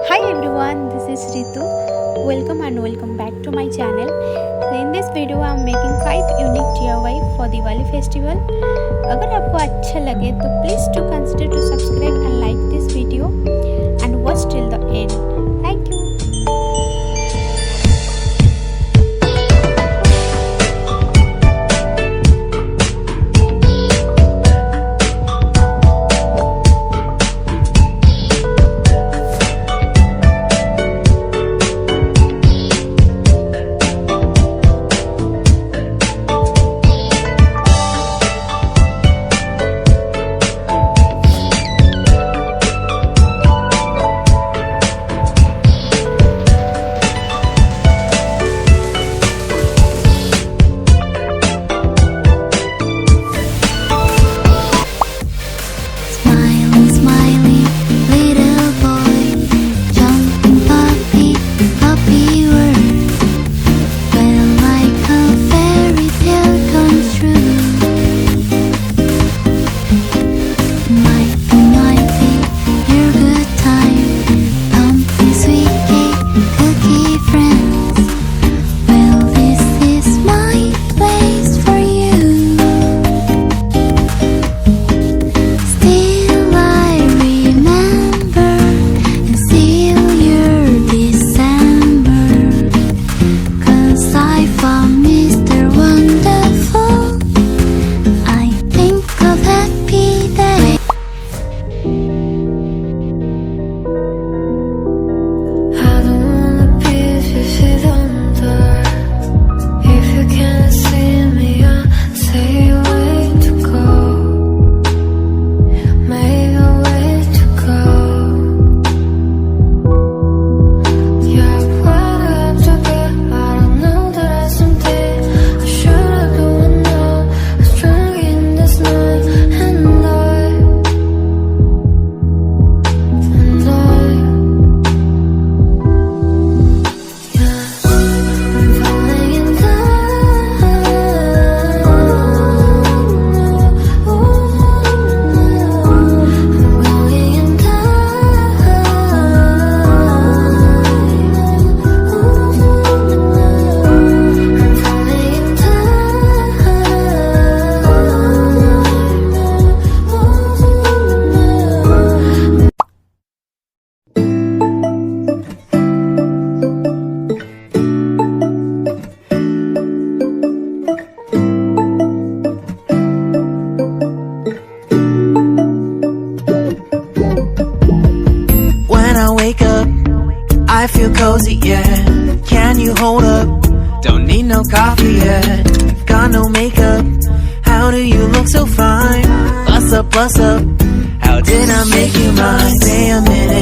Hi everyone, this is Reetu. Welcome back to my channel. So in this video I am making 5 unique DIY for Diwali festival. अगर आपको अच्छा लगे तो please do consider to subscribe and like this video and watch till the end. Thank you. I feel cozy, yeah. Can you hold up? Don't need no coffee yet. Got no makeup. How do you look so fine? Bust up, bust up. How did I make you mine? Stay a minute.